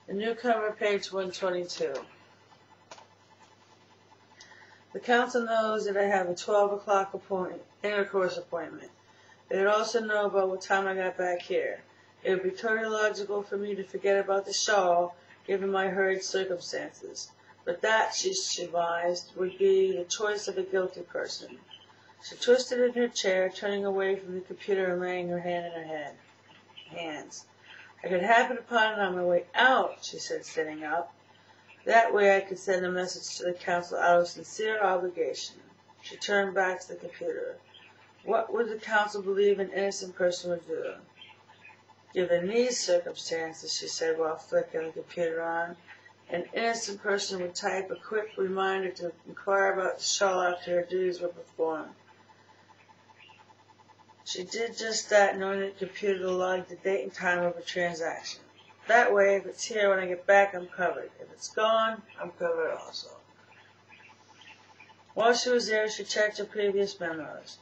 The Newcomer, page 122. The council knows that I have a 12 o'clock intercourse appointment. They would also know about what time I got back here. It would be totally logical for me to forget about the shawl, given my hurried circumstances. But that, she surmised, would be the choice of a guilty person. She twisted in her chair, turning away from the computer and laying her hand in her hands. I could happen upon it on my way out, she said, sitting up. That way I could send a message to the council out of sincere obligation. She turned back to the computer. What would the council believe an innocent person would do? Given these circumstances, she said while flicking the computer on, an innocent person would type a quick reminder to inquire about the shawl after her duties were performed. She did just that, knowing that the computer will log the date and time of a transaction. That way, if it's here when I get back, I'm covered. If it's gone, I'm covered also. While she was there, she checked her previous memos.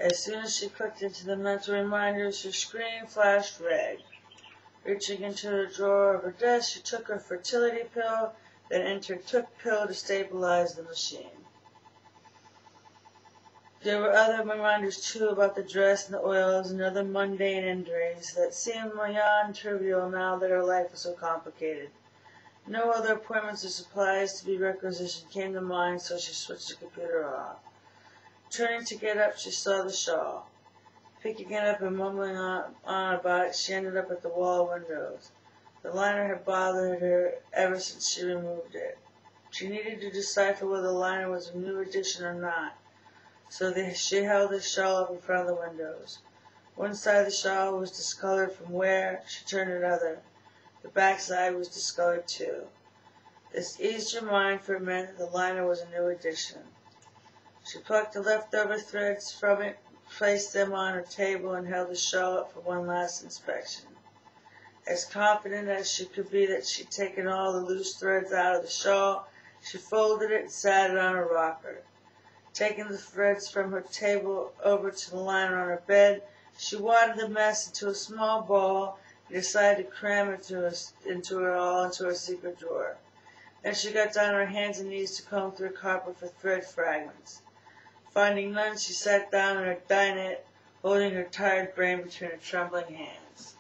As soon as she clicked into the mental reminders, her screen flashed red. Reaching into the drawer of her desk, she took her fertility pill, then entered took pill to stabilize the machine. There were other reminders, too, about the dress and the oils and other mundane injuries that seemed beyond trivial now that her life was so complicated. No other appointments or supplies to be requisitioned came to mind, so she switched the computer off. Turning to get up, she saw the shawl. Picking it up and mumbling on about it, she ended up at the wall windows. The liner had bothered her ever since she removed it. She needed to decipher whether the liner was a new addition or not. So she held the shawl up in front of the windows. One side of the shawl was discolored from wear. She turned another. The back side was discolored too. This eased her mind, for it meant that the liner was a new addition. She plucked the leftover threads from it, placed them on her table, and held the shawl up for one last inspection. As confident as she could be that she'd taken all the loose threads out of the shawl, she folded it and sat it on her rocker. Taking the threads from her table over to the liner on her bed, she wadded the mess into a small ball and decided to cram it into her secret drawer. Then she got down on her hands and knees to comb through a carpet for thread fragments. Finding none, she sat down on her dinette, holding her tired brain between her trembling hands.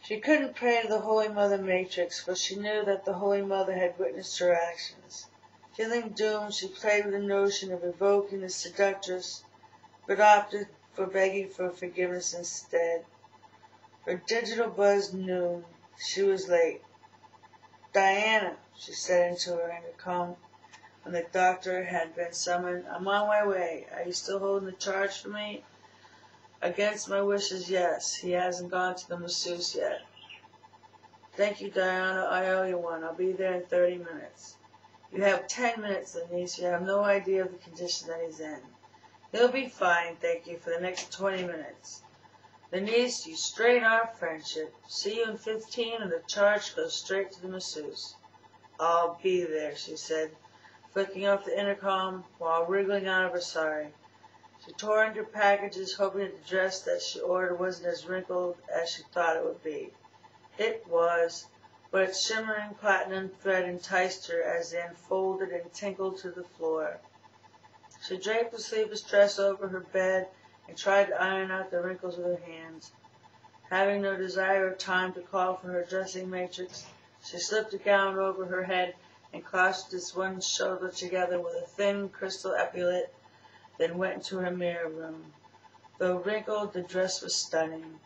She couldn't pray to the Holy Mother Matrix, for she knew that the Holy Mother had witnessed her actions. Feeling doomed, she played with the notion of evoking the seductress, but opted for begging for forgiveness instead. Her digital buzzed noon. She was late. "Diana," she said into her intercom when the doctor had been summoned, "I'm on my way. Are you still holding the charge for me?" "Against my wishes, yes. He hasn't gone to the masseuse yet." "Thank you, Diana. I owe you one. I'll be there in 30 minutes. "You have 10 minutes, Denise. You have no idea of the condition that he's in." "He'll be fine, thank you, for the next 20 minutes. "Denise, you strain our friendship. See you in 15 and the charge goes straight to the masseuse." "I'll be there," she said, flicking off the intercom while wriggling out of her sari. She tore into packages, hoping that the dress that she ordered wasn't as wrinkled as she thought it would be. It was, but its shimmering platinum thread enticed her as they unfolded and tinkled to the floor. She draped the sleeveless dress over her bed and tried to iron out the wrinkles with her hands. Having no desire or time to call for her dressing matrix, she slipped a gown over her head and clasped its one shoulder together with a thin crystal epaulette, then went into her mirror room. Though wrinkled, the dress was stunning.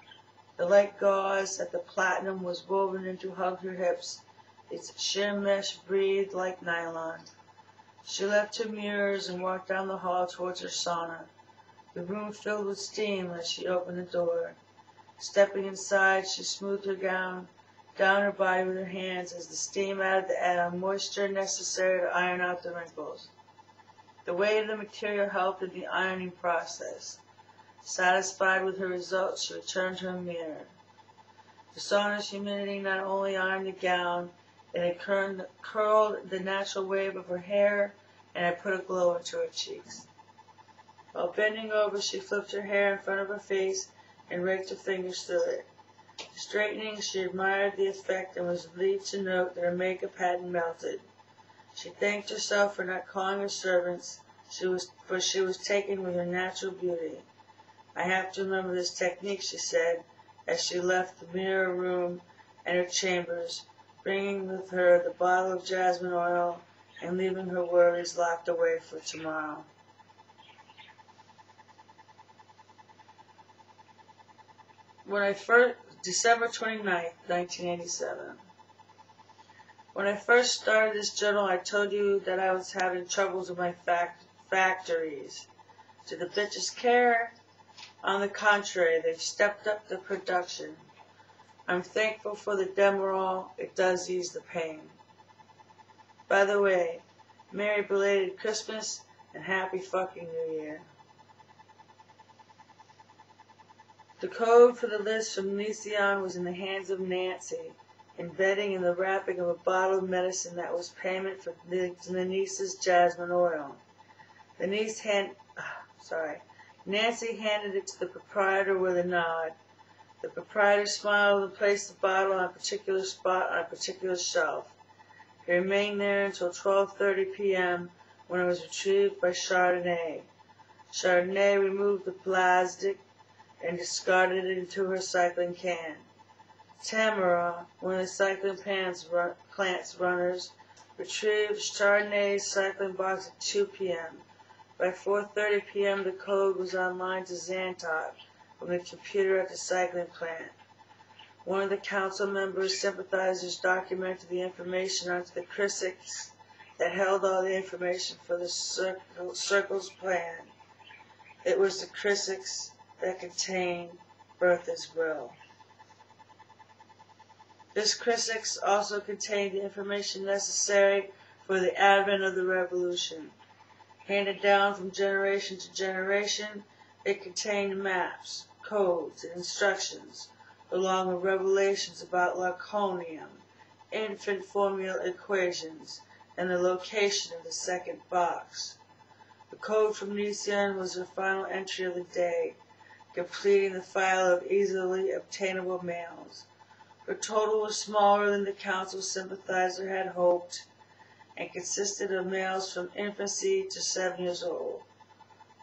The light gauze at the platinum was woven in to hug her hips. Its sheer mesh breathed like nylon. She left her mirrors and walked down the hall towards her sauna. The room filled with steam as she opened the door. Stepping inside, she smoothed her gown down her body with her hands as the steam added the moisture necessary to iron out the wrinkles. The weight of the material helped in the ironing process. Satisfied with her results, she returned to her mirror. The sauna's humidity not only ironed the gown, it had curled the natural wave of her hair and had put a glow into her cheeks. While bending over, she flipped her hair in front of her face and raked her fingers through it. Straightening, she admired the effect and was relieved to note that her makeup hadn't melted. She thanked herself for not calling her servants, for she was taken with her natural beauty. I have to remember this technique, she said, as she left the mirror room and her chambers, bringing with her the bottle of jasmine oil and leaving her worries locked away for tomorrow. December 29th, 1987. When I first started this journal, I told you that I was having troubles with my factories. Did the bitches care? On the contrary, they've stepped up the production. I'm thankful for the Demerol. It does ease the pain. By the way, Merry belated Christmas and Happy fucking New Year. The code for the list from Newcomer was in the hands of Nancy, embedding in the wrapping of a bottle of medicine that was payment for the niece's jasmine oil. Nancy handed it to the proprietor with a nod. The proprietor smiled and placed the bottle on a particular spot on a particular shelf. It remained there until 12:30 p.m. when it was retrieved by Chardonnay. Chardonnay removed the plastic and discarded it into her cycling can. Tamara, one of the cycling plant's runners, retrieved Chardonnay's cycling box at 2 p.m. By 4:30 p.m. the code was online to Xantok from the computer at the cycling plant. One of the council members' sympathizers documented the information onto the Crisix that held all the information for the Circle's plan. It was the Crisix that contained Bertha's will. This Crisix also contained the information necessary for the advent of the revolution. Handed down from generation to generation, it contained maps, codes, and instructions, along with revelations about Laconium, infant formula equations, and the location of the second box. The code from Newcomer was her final entry of the day, completing the file of easily obtainable mails. Her total was smaller than the council sympathizer had hoped, and consisted of males from infancy to 7 years old.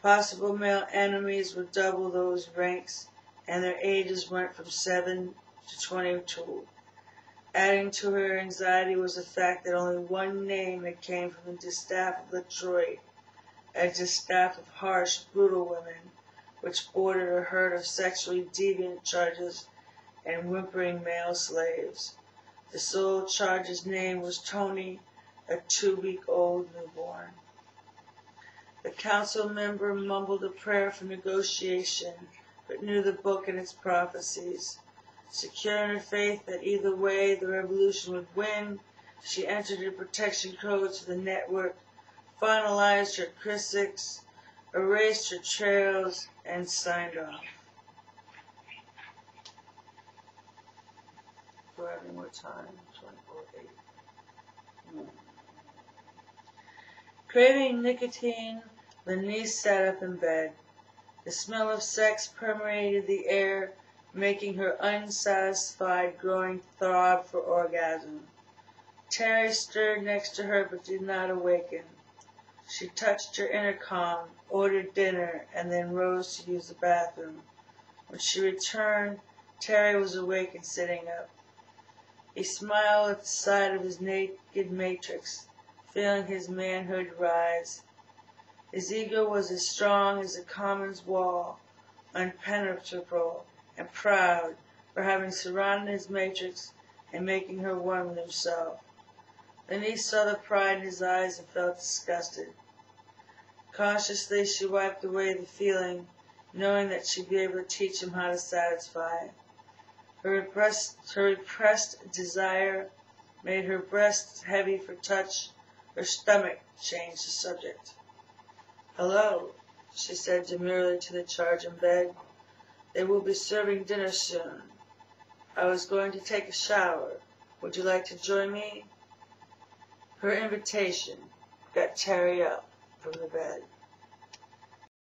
Possible male enemies would double those ranks, and their ages went from 7 to 22. Adding to her anxiety was the fact that only one name had came from the distaff of Detroit, a distaff of harsh, brutal women, which bordered a herd of sexually deviant charges and whimpering male slaves. The sole charge's name was Tony, a 2-week-old newborn. The council member mumbled a prayer for negotiation, but knew the book and its prophecies. Secure in her faith that either way the revolution would win, she entered her protection codes to the network, finalized her Crisix, erased her trails, and signed off. Do I have any more time? 24:08. Craving nicotine, the niece sat up in bed. The smell of sex permeated the air, making her unsatisfied, growing throb for orgasm. Terry stirred next to her but did not awaken. She touched her intercom, ordered dinner, and then rose to use the bathroom. When she returned, Terry was awake and sitting up. He smiled at the sight of his naked matrix, feeling his manhood rise. His ego was as strong as the commons wall, impenetrable and proud for having surrounded his matrix and making her one with himself. Then he saw the pride in his eyes and felt disgusted. Cautiously she wiped away the feeling, knowing that she'd be able to teach him how to satisfy. Her repressed desire made her breasts heavy for touch. Her stomach changed the subject. "Hello," she said demurely to the charge in bed. "They will be serving dinner soon. I was going to take a shower. Would you like to join me?" Her invitation got Terry up from the bed.